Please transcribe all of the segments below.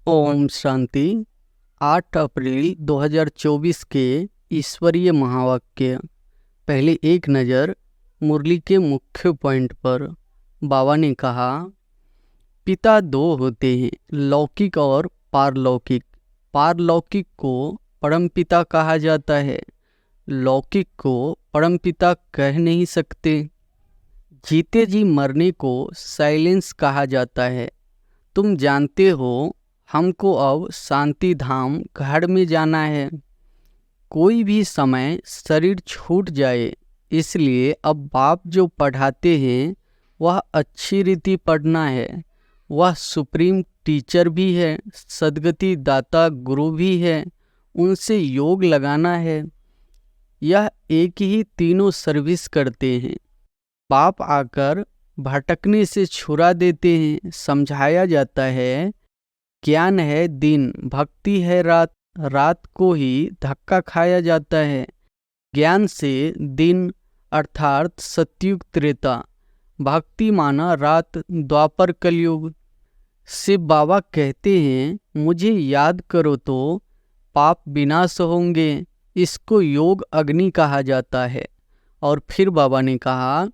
ओम शांति। 8 अप्रैल 2024 के ईश्वरीय महावाक्य। पहले एक नज़र मुरली के मुख्य पॉइंट पर। बाबा ने कहा, पिता दो होते हैं, लौकिक और पारलौकिक। पारलौकिक को परमपिता कहा जाता है, लौकिक को परमपिता कह नहीं सकते। जीते जी मरने को साइलेंस कहा जाता है। तुम जानते हो हमको अब शांति धाम घर में जाना है। कोई भी समय शरीर छूट जाए, इसलिए अब बाप जो पढ़ाते हैं वह अच्छी रीति पढ़ना है। वह सुप्रीम टीचर भी है, सद्गति दाता गुरु भी है, उनसे योग लगाना है। यह एक ही तीनों सर्विस करते हैं। बाप आकर भटकने से छुड़ा देते हैं। समझाया जाता है, ज्ञान है दिन, भक्ति है रात। रात को ही धक्का खाया जाता है। ज्ञान से दिन अर्थात सतयुग त्रेता, भक्ति माना रात द्वापर कलयुग। शिव बाबा कहते हैं, मुझे याद करो तो पाप विनाश होंगे। इसको योग अग्नि कहा जाता है। और फिर बाबा ने कहा,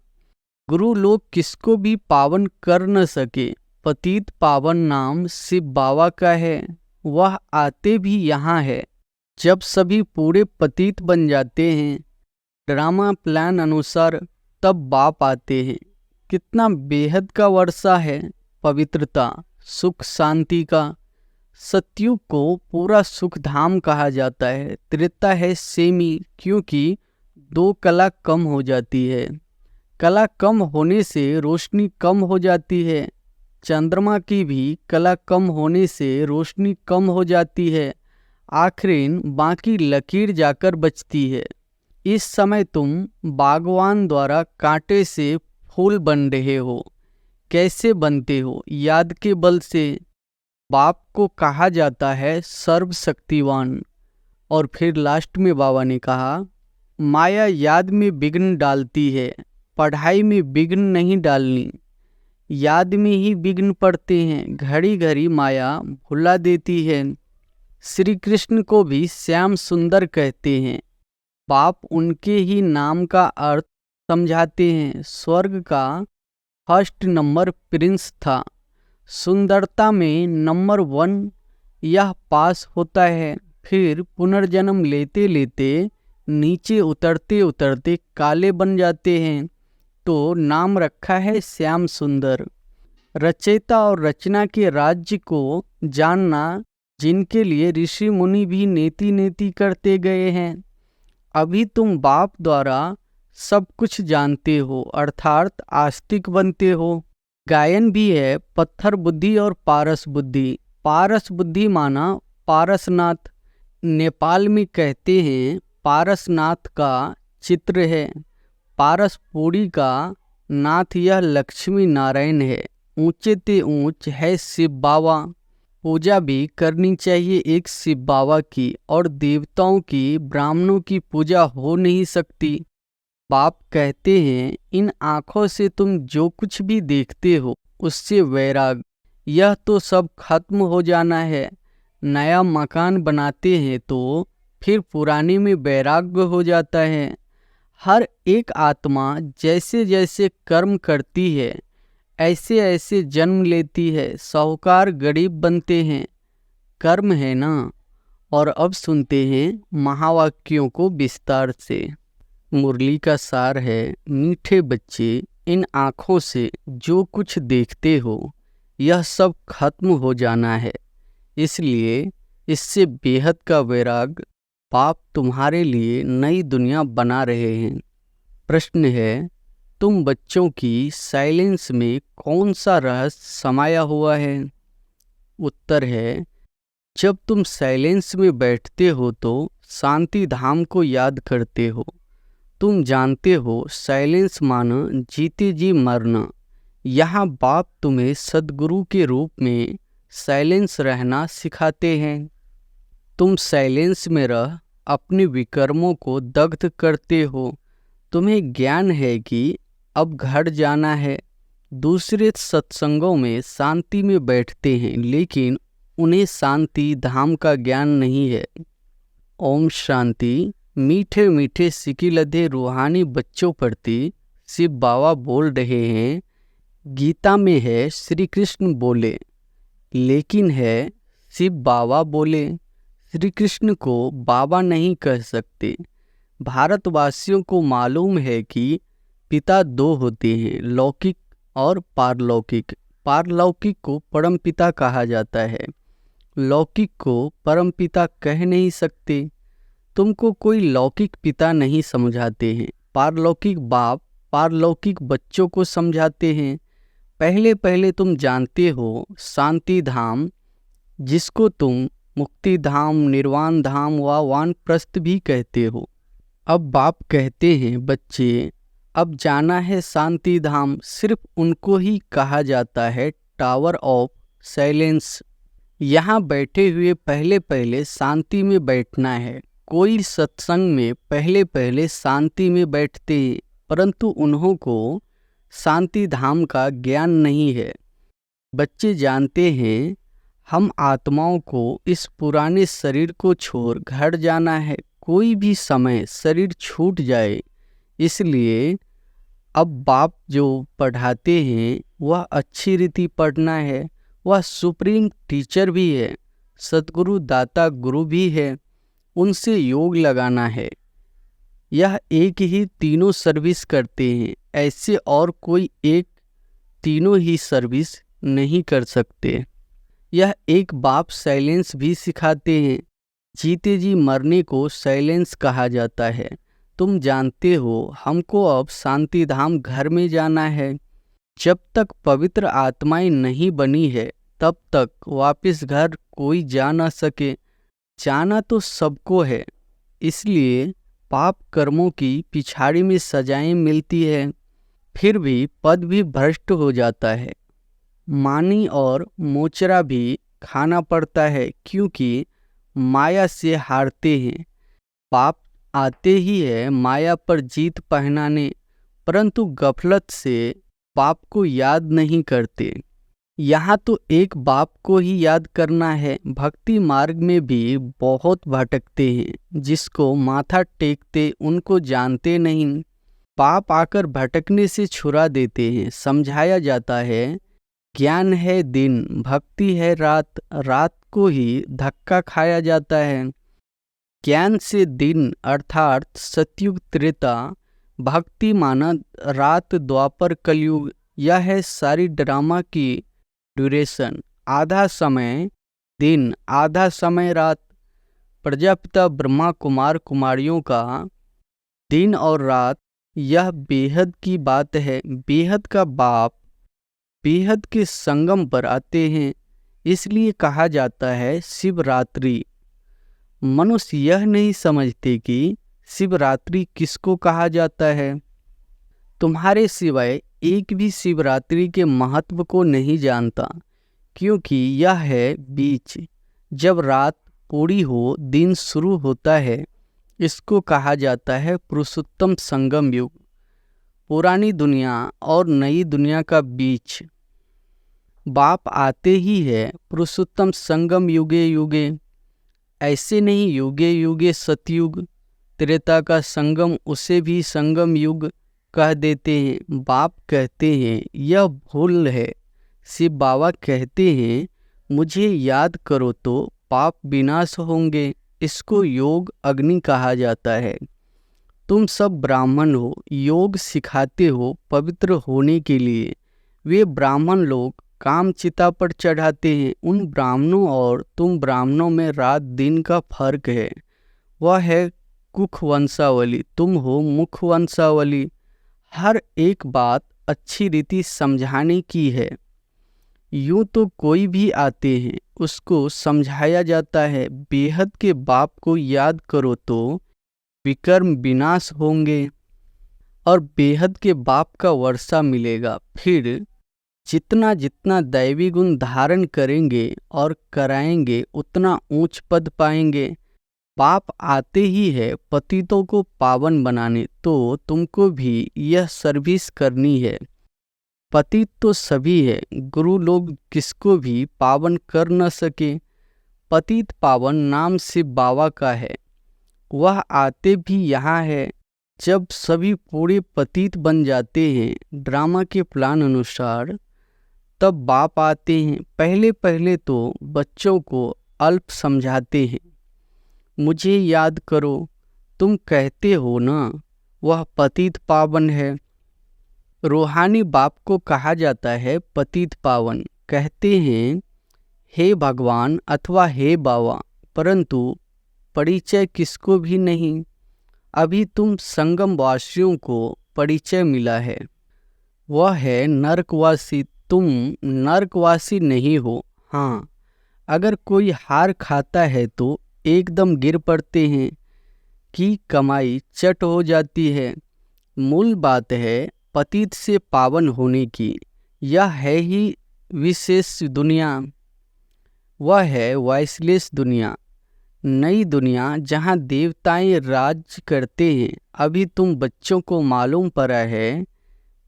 गुरु लोग किसको भी पावन कर न सके। पतित पावन नाम शिव बाबा का है, वह आते भी यहाँ है। जब सभी पूरे पतित बन जाते हैं ड्रामा प्लान अनुसार, तब बाप आते हैं। कितना बेहद का वर्षा है पवित्रता सुख शांति का। सतयुग को पूरा सुख धाम कहा जाता है। त्रेता है सेमी, क्योंकि दो कला कम हो जाती है। कला कम होने से रोशनी कम हो जाती है। चंद्रमा की भी कला कम होने से रोशनी कम हो जाती है। आखिरीन बाकी लकीर जाकर बचती है। इस समय तुम बागवान द्वारा कांटे से फूल बन रहे हो। कैसे बनते हो? याद के बल से। बाप को कहा जाता है सर्वशक्तिवान। और फिर लास्ट में बाबा ने कहा, माया याद में विघ्न डालती है, पढ़ाई में विघ्न नहीं डालनी। याद में ही विघ्न पड़ते हैं, घड़ी घड़ी माया भुला देती है। श्री कृष्ण को भी श्याम सुंदर कहते हैं। बाप उनके ही नाम का अर्थ समझाते हैं। स्वर्ग का फर्स्ट नंबर प्रिंस था। सुंदरता में नंबर 1 यह पास होता है। फिर पुनर्जन्म लेते लेते नीचे उतरते उतरते काले बन जाते हैं, तो नाम रखा है श्याम सुंदर। रचयिता और रचना के राज्य को जानना, जिनके लिए ऋषि मुनि भी नेति नेति करते गए हैं। अभी तुम बाप द्वारा सब कुछ जानते हो, अर्थात आस्तिक बनते हो। गायन भी है, पत्थर बुद्धि और पारस बुद्धि। पारस बुद्धि माना पारसनाथ। नेपाल में कहते हैं पारसनाथ का चित्र है। पारसपुरी का नाथ यह लक्ष्मी नारायण है। ऊंचे ते ऊंच है शिव बाबा। पूजा भी करनी चाहिए एक शिव बाबा की, और देवताओं की ब्राह्मणों की पूजा हो नहीं सकती। बाप कहते हैं, इन आँखों से तुम जो कुछ भी देखते हो उससे वैराग। यह तो सब खत्म हो जाना है। नया मकान बनाते हैं तो फिर पुराने में वैराग्य हो जाता है। हर एक आत्मा जैसे जैसे कर्म करती है ऐसे ऐसे जन्म लेती है। साहूकार गरीब बनते हैं, कर्म है ना। और अब सुनते हैं महावाक्यों को विस्तार से। मुरली का सार है, मीठे बच्चे, इन आँखों से जो कुछ देखते हो यह सब खत्म हो जाना है। इसलिए इससे बेहद का वैराग बाप तुम्हारे लिए नई दुनिया बना रहे हैं। प्रश्न है, तुम बच्चों की साइलेंस में कौन सा रहस्य समाया हुआ है? उत्तर है, जब तुम साइलेंस में बैठते हो तो शांति धाम को याद करते हो। तुम जानते हो साइलेंस माना जीते जी मरना। यहाँ बाप तुम्हें सद्गुरु के रूप में साइलेंस रहना सिखाते हैं। तुम साइलेंस में रह अपने विकर्मों को दग्ध करते हो। तुम्हें ज्ञान है कि अब घर जाना है। दूसरे सत्संगों में शांति में बैठते हैं, लेकिन उन्हें शांति धाम का ज्ञान नहीं है। ओम शांति। मीठे मीठे सिकी लधे रूहानी बच्चों प्रति शिव बाबा बोल रहे हैं। गीता में है श्री कृष्ण बोले, लेकिन है शिव बाबा बोले। श्री कृष्ण को बाबा नहीं कह सकते। भारतवासियों को मालूम है कि पिता दो होते हैं, लौकिक और पारलौकिक। पारलौकिक को परमपिता कहा जाता है, लौकिक को परमपिता कह नहीं सकते। तुमको कोई लौकिक पिता नहीं समझाते हैं, पारलौकिक बाप पारलौकिक बच्चों को समझाते हैं। पहले पहले तुम जानते हो शांति धाम, जिसको तुम मुक्ति धाम, निर्वाण धाम व वानप्रस्थ भी कहते हो। अब बाप कहते हैं, बच्चे अब जाना है शांति धाम। सिर्फ उनको ही कहा जाता है टावर ऑफ साइलेंस। यहाँ बैठे हुए पहले पहले शांति में बैठना है। कोई सत्संग में पहले पहले शांति में बैठते हैं, परंतु उन्हों को शांति धाम का ज्ञान नहीं है। बच्चे जानते हैं हम आत्माओं को इस पुराने शरीर को छोड़ घर जाना है। कोई भी समय शरीर छूट जाए, इसलिए अब बाप जो पढ़ाते हैं वह अच्छी रीति पढ़ना है। वह सुप्रीम टीचर भी है, सतगुरु दाता गुरु भी है, उनसे योग लगाना है। यह एक ही तीनों सर्विस करते हैं, ऐसे और कोई एक तीनों ही सर्विस नहीं कर सकते। यह एक बाप साइलेंस भी सिखाते हैं। जीते जी मरने को साइलेंस कहा जाता है। तुम जानते हो हमको अब शांति धाम घर में जाना है। जब तक पवित्र आत्माएं नहीं बनी है तब तक वापस घर कोई जा न सके। जाना तो सबको है, इसलिए पाप कर्मों की पिछाड़ी में सजाएं मिलती है, फिर भी पद भी भ्रष्ट हो जाता है। मानी और मोचरा भी खाना पड़ता है, क्योंकि माया से हारते हैं। पाप आते ही है माया पर जीत पहनाने, परंतु गफलत से बाप को याद नहीं करते। यहाँ तो एक बाप को ही याद करना है। भक्ति मार्ग में भी बहुत भटकते हैं, जिसको माथा टेकते उनको जानते नहीं। बाप आकर भटकने से छुड़ा देते हैं। समझाया जाता है ज्ञान है दिन, भक्ति है रात। रात को ही धक्का खाया जाता है। ज्ञान से दिन अर्थात सतयुग त्रेता, भक्ति माना रात द्वापर कलयुग। यह है सारी ड्रामा की ड्यूरेशन। आधा समय दिन, आधा समय रात। प्रजापिता ब्रह्मा कुमार कुमारियों का दिन और रात, यह बेहद की बात है। बेहद का बाप बेहद के संगम पर आते हैं, इसलिए कहा जाता है शिवरात्रि। मनुष्य यह नहीं समझते कि शिवरात्रि किसको कहा जाता है। तुम्हारे सिवाय एक भी शिवरात्रि के महत्व को नहीं जानता, क्योंकि यह है बीच, जब रात पूरी हो दिन शुरू होता है। इसको कहा जाता है पुरुषोत्तम संगम युग, पुरानी दुनिया और नई दुनिया का बीच। बाप आते ही है पुरुषोत्तम संगम युगे युगे। ऐसे नहीं युगे युगे सतयुग, त्रेता का संगम उसे भी संगम युग कह देते हैं। बाप कहते हैं यह भूल है। शिव बाबा कहते हैं मुझे याद करो तो पाप विनाश होंगे। इसको योग अग्नि कहा जाता है। तुम सब ब्राह्मण हो, योग सिखाते हो पवित्र होने के लिए। वे ब्राह्मण लोग काम चिता पर चढ़ाते हैं। उन ब्राह्मणों और तुम ब्राह्मणों में रात दिन का फर्क है। वह है कुख वंशावली, तुम हो मुख वंशावली। हर एक बात अच्छी रीति समझाने की है। यूं तो कोई भी आते हैं उसको समझाया जाता है बेहद के बाप को याद करो तो विकर्म विनाश होंगे और बेहद के बाप का वर्षा मिलेगा। फिर जितना जितना दैवी गुण धारण करेंगे और कराएंगे उतना ऊंच पद पाएंगे। बाप आते ही है पतितों को पावन बनाने, तो तुमको भी यह सर्विस करनी है। पतित तो सभी है, गुरु लोग किसको भी पावन कर न सके। पतित पावन नाम से बाबा का है। वह आते भी यहाँ है जब सभी पूरे पतित बन जाते हैं ड्रामा के प्लान अनुसार, तब बाप आते हैं। पहले पहले तो बच्चों को अल्प समझाते हैं। मुझे याद करो, तुम कहते हो ना वह पतित पावन है। रूहानी बाप को कहा जाता है पतित पावन। कहते हैं हे भगवान अथवा हे बाबा, परंतु परिचय किसको भी नहीं। अभी तुम संगम वासियों को परिचय मिला है, वह है नरकवासी। तुम नरकवासी नहीं हो। हाँ, अगर कोई हार खाता है तो एकदम गिर पड़ते हैं कि कमाई चट हो जाती है। मूल बात है पतित से पावन होने की। यह है ही विशेष दुनिया, वह है वाइसलेस दुनिया, नई दुनिया जहाँ देवताएं राज करते हैं। अभी तुम बच्चों को मालूम पड़ा है,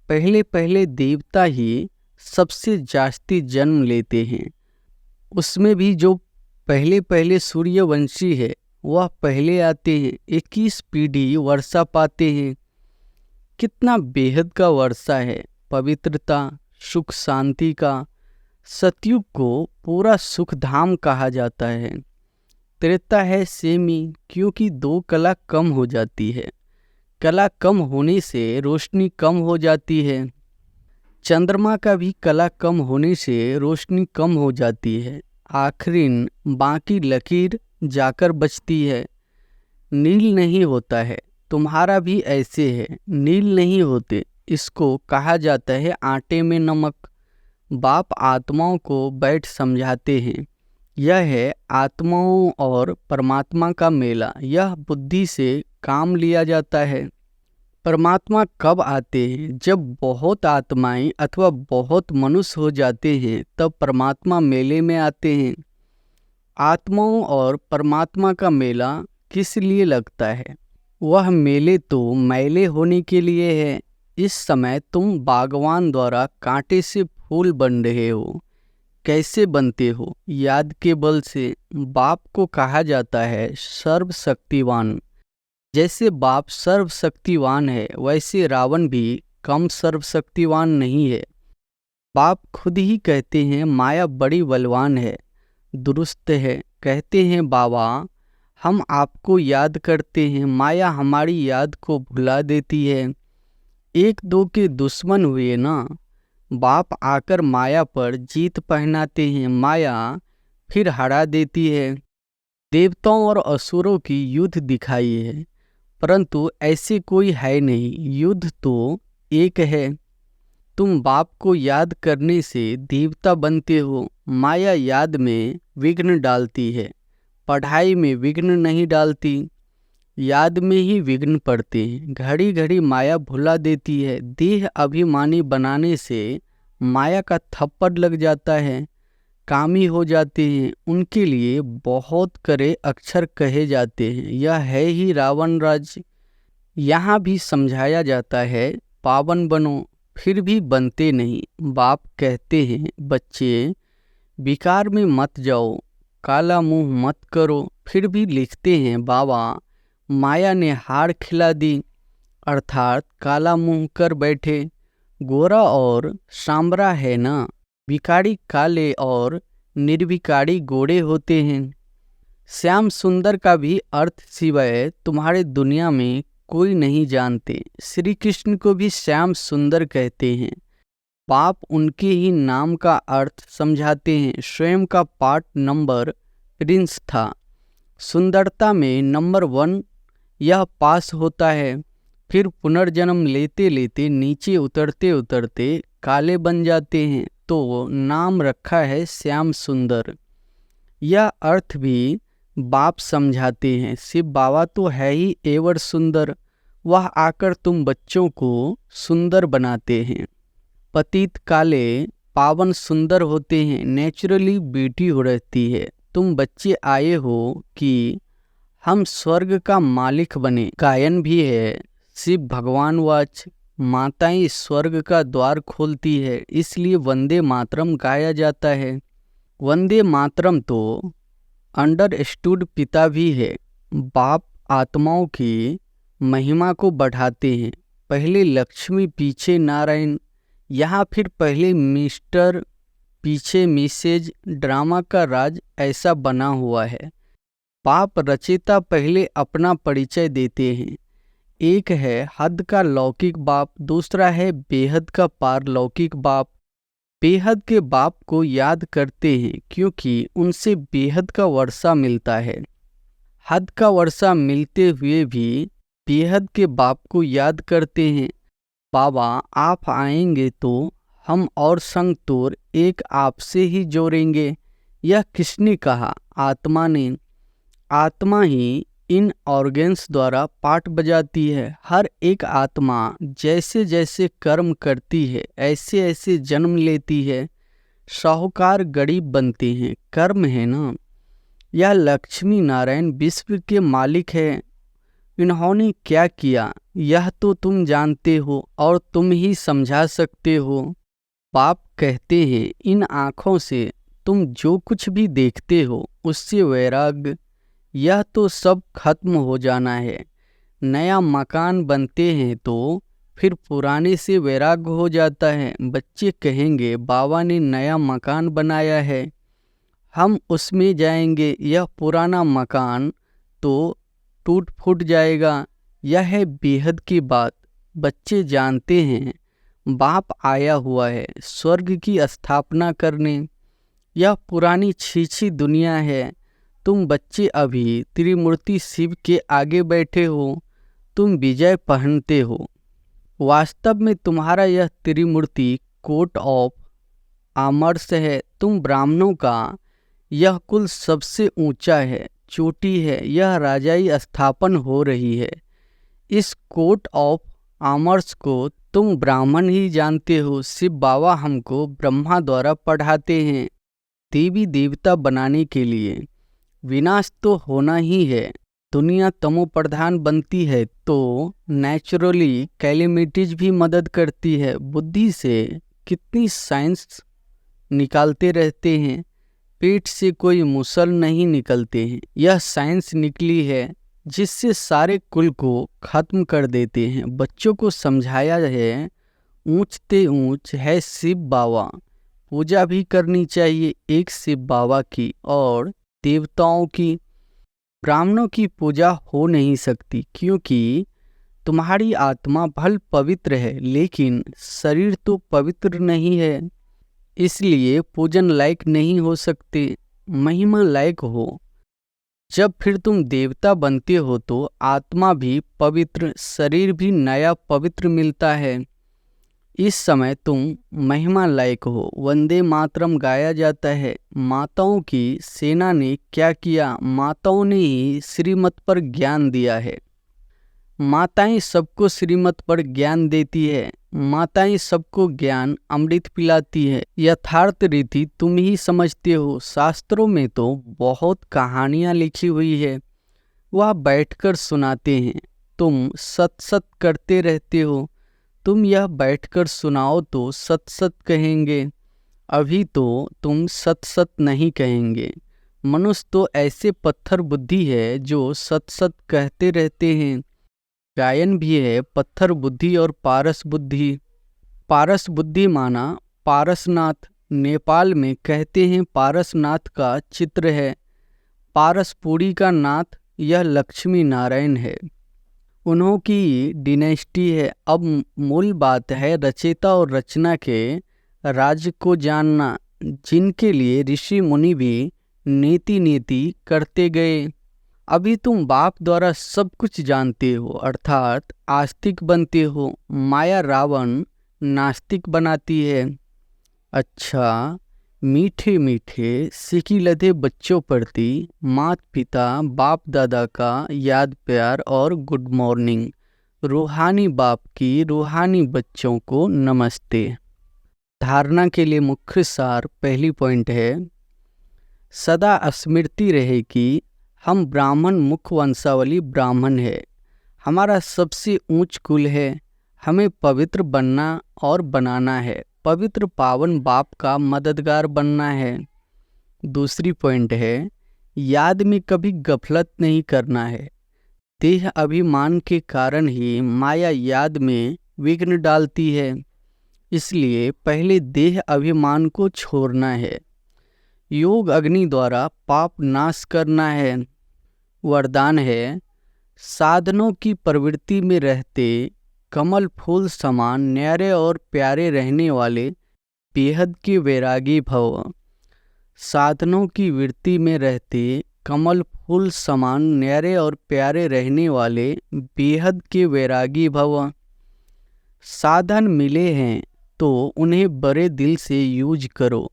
पहले पहले देवता ही सबसे जास्ती जन्म लेते हैं। उसमें भी जो पहले पहले सूर्यवंशी है वह पहले आते हैं। 21 पीढ़ी वर्षा पाते हैं। कितना बेहद का वर्षा है, पवित्रता, सुख, शांति का। सतयुग को पूरा सुखधाम कहा जाता है। त्रेता है सेमी, क्योंकि 2 कला कम हो जाती है। कला कम होने से रोशनी कम हो जाती है। चंद्रमा का भी कला कम होने से रोशनी कम हो जाती है। आखिरीन बाकी लकीर जाकर बचती है। नील नहीं होता है, तुम्हारा भी ऐसे है। नील नहीं होते, इसको कहा जाता है आटे में नमक। बाप आत्माओं को बैठ समझाते हैं। यह है आत्माओं और परमात्मा का मेला। यह बुद्धि से काम लिया जाता है। परमात्मा कब आते हैं? जब बहुत आत्माएं अथवा बहुत मनुष्य हो जाते हैं, तब परमात्मा मेले में आते हैं। आत्माओं और परमात्मा का मेला किस लिए लगता है? वह मेले तो मैले होने के लिए है। इस समय तुम बागवान द्वारा कांटे से फूल बन रहे हो। कैसे बनते हो? याद के बल से। बाप को कहा जाता है सर्वशक्तिवान। जैसे बाप सर्वशक्तिवान है, वैसे रावण भी कम सर्वशक्तिवान नहीं है। बाप खुद ही कहते हैं माया बड़ी बलवान है, दुरुस्त है। कहते हैं बाबा हम आपको याद करते हैं, माया हमारी याद को भुला देती है। 1-2 के दुश्मन हुए ना, बाप आकर माया पर जीत पहनाते हैं। माया फिर हरा देती है। देवताओं और असुरों की युद्ध दिखाई है, परंतु ऐसे कोई है नहीं। युद्ध तो एक है। तुम बाप को याद करने से देवता बनते हो। माया याद में विघ्न डालती है, पढ़ाई में विघ्न नहीं डालती। याद में ही विघ्न पड़ते हैं। घड़ी घड़ी माया भुला देती है। देह अभिमानी बनाने से माया का थप्पड़ लग जाता है। कामी हो जाते हैं। उनके लिए बहुत करे अक्षर कहे जाते हैं। यह है ही रावण राज्य। यहाँ भी समझाया जाता है पावन बनो, फिर भी बनते नहीं। बाप कहते हैं बच्चे विकार में मत जाओ, काला मुंह मत करो। फिर भी लिखते हैं बाबा माया ने हार खिला दी, अर्थात काला मुंह कर बैठे। गोरा और सांबरा है ना, विकारी काले और निर्विकारी गोरे होते हैं। श्याम सुंदर का भी अर्थ सिवाय तुम्हारे दुनिया में कोई नहीं जानते। श्री कृष्ण को भी श्याम सुंदर कहते हैं। बाप उनके ही नाम का अर्थ समझाते हैं। स्वयं का पार्ट नंबर प्रिंस था। सुंदरता में नंबर 1 यह पास होता है। फिर पुनर्जन्म लेते लेते नीचे उतरते उतरते काले बन जाते हैं, तो नाम रखा है श्याम सुंदर। यह अर्थ भी बाप समझाते हैं। शिव बाबा तो है ही एवर सुंदर। वह आकर तुम बच्चों को सुंदर बनाते हैं। पतित काले, पावन सुंदर होते हैं। नेचुरली ब्यूटी हो रहती है। तुम बच्चे आए हो कि हम स्वर्ग का मालिक बने। गायन भी है शिव भगवान वाच। माताएं स्वर्ग का द्वार खोलती है, इसलिए वंदे मातरम गाया जाता है। वंदे मातरम तो अंडरस्टूड पिता भी है। बाप आत्माओं की महिमा को बढ़ाते हैं। पहले लक्ष्मी पीछे नारायण, यहाँ फिर पहले मिस्टर पीछे मिसेज। ड्रामा का राज ऐसा बना हुआ है। बाप रचयिता पहले अपना परिचय देते हैं। एक है हद का लौकिक बाप, दूसरा है बेहद का पारलौकिक बाप। बेहद के बाप को याद करते हैं क्योंकि उनसे बेहद का वर्षा मिलता है। हद का वर्षा मिलते हुए भी बेहद के बाप को याद करते हैं। बाबा आप आएंगे तो हम और संग तोर एक आपसे ही जोड़ेंगे। यह किसने कहा? आत्मा ने। आत्मा ही इन ऑर्गन्स द्वारा पाठ बजाती है। हर एक आत्मा जैसे जैसे कर्म करती है ऐसे ऐसे जन्म लेती है। साहूकार गरीब बनते हैं, कर्म है ना। यह लक्ष्मी नारायण विश्व के मालिक है। इन्होंने क्या किया यह तो तुम जानते हो और तुम ही समझा सकते हो। बाप कहते हैं इन आँखों से तुम जो कुछ भी देखते हो उससे वैराग्य, यह तो सब खत्म हो जाना है। नया मकान बनते हैं तो फिर पुराने से वैराग्य हो जाता है। बच्चे कहेंगे बाबा ने नया मकान बनाया है, हम उसमें जाएंगे। यह पुराना मकान तो टूट फूट जाएगा। यह है बेहद की बात। बच्चे जानते हैं बाप आया हुआ है स्वर्ग की स्थापना करने। यह पुरानी छीछी दुनिया है। तुम बच्चे अभी त्रिमूर्ति शिव के आगे बैठे हो, तुम विजय पहनते हो। वास्तव में तुम्हारा यह त्रिमूर्ति कोट ऑफ आर्म्स है। तुम ब्राह्मणों का यह कुल सबसे ऊंचा है, चोटी है। यह राजाई स्थापन हो रही है। इस कोट ऑफ आर्म्स को तुम ब्राह्मण ही जानते हो। शिव बाबा हमको ब्रह्मा द्वारा पढ़ाते हैं देवी देवता बनाने के लिए। विनाश तो होना ही है। दुनिया तमो प्रधान बनती है तो नेचुरली कैलेमिटीज भी मदद करती है। बुद्धि से कितनी साइंस निकालते रहते हैं, पेट से कोई मुसल नहीं निकलते हैं। यह साइंस निकली है जिससे सारे कुल को खत्म कर देते हैं। बच्चों को समझाया है ऊंचते ऊंच है शिव बाबा, पूजा भी करनी चाहिए एक शिव बाबा की और देवताओं की। ब्राह्मणों की पूजा हो नहीं सकती क्योंकि तुम्हारी आत्मा भल पवित्र है लेकिन शरीर तो पवित्र नहीं है, इसलिए पूजन लायक नहीं हो सकते। महिमा लायक हो। जब फिर तुम देवता बनते हो तो आत्मा भी पवित्र, शरीर भी नया पवित्र मिलता है। इस समय तुम महिमा लायक हो। वंदे मातरम गाया जाता है। माताओं की सेना ने क्या किया? माताओं ने ही श्रीमत पर ज्ञान दिया है। माताएं सबको श्रीमत पर ज्ञान देती है। माताएं सबको ज्ञान अमृत पिलाती है। यथार्थ रीति तुम ही समझते हो। शास्त्रों में तो बहुत कहानियाँ लिखी हुई है, वह बैठकर सुनाते हैं। तुम सत सत करते रहते हो। तुम यह बैठकर सुनाओ तो सत सत कहेंगे। अभी तो तुम सत सत नहीं कहेंगे। मनुष्य तो ऐसे पत्थर बुद्धि है जो सत सत कहते रहते हैं। गायन भी है पत्थर बुद्धि और पारस बुद्धि। पारस बुद्धि माना पारसनाथ। नेपाल में कहते हैं पारसनाथ का चित्र है। पारसपुरी का नाथ यह लक्ष्मी नारायण है, उन्हों की डिनेस्टी है। अब मूल बात है रचयिता और रचना के राज्य को जानना, जिनके लिए ऋषि मुनि भी नीति नीति करते गए। अभी तुम बाप द्वारा सब कुछ जानते हो अर्थात आस्तिक बनते हो। माया रावण नास्तिक बनाती है। अच्छा, मीठे मीठे सिकी लदे बच्चों प्रति माता पिता बाप दादा का याद प्यार और गुड मॉर्निंग। रूहानी बाप की रूहानी बच्चों को नमस्ते। धारणा के लिए मुख्य सार पहली पॉइंट है, सदा स्मृति रहे कि हम ब्राह्मण मुख वंशावली ब्राह्मण है। हमारा सबसे ऊंच कुल है। हमें पवित्र बनना और बनाना है। पवित्र पावन बाप का मददगार बनना है। दूसरी पॉइंट है, याद में कभी गफलत नहीं करना है। देह अभिमान के कारण ही माया याद में विघ्न डालती है, इसलिए पहले देह अभिमान को छोड़ना है। योग अग्नि द्वारा पाप नाश करना है। वरदान है, साधनों की प्रवृत्ति में रहते कमल फूल समान न्यारे और प्यारे रहने वाले बेहद के वैरागी भव। साधनों की वृत्ति में रहते कमल फूल समान न्यारे और प्यारे रहने वाले बेहद के वैरागी भव। साधन मिले हैं तो उन्हें बड़े दिल से यूज करो।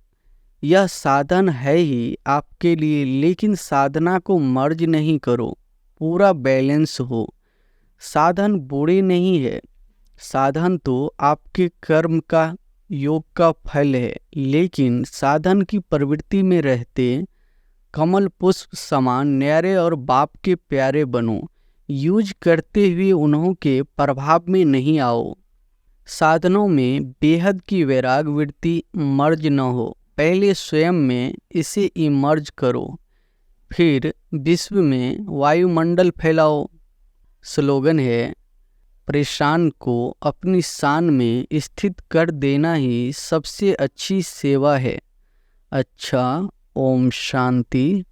यह साधन है ही आपके लिए, लेकिन साधना को मर्ज नहीं करो, पूरा बैलेंस हो। साधन बुरे नहीं है, साधन तो आपके कर्म का योग का फल है, लेकिन साधन की प्रवृत्ति में रहते कमल पुष्प समान न्यारे और बाप के प्यारे बनो। यूज करते हुए उन्हों के प्रभाव में नहीं आओ। साधनों में बेहद की वैराग वृत्ति मर्ज न हो। पहले स्वयं में इसे इमर्ज करो, फिर विश्व में वायुमंडल फैलाओ। स्लोगन है, परेशान को अपनी शान में स्थित कर देना ही सबसे अच्छी सेवा है। अच्छा, ओम शांति।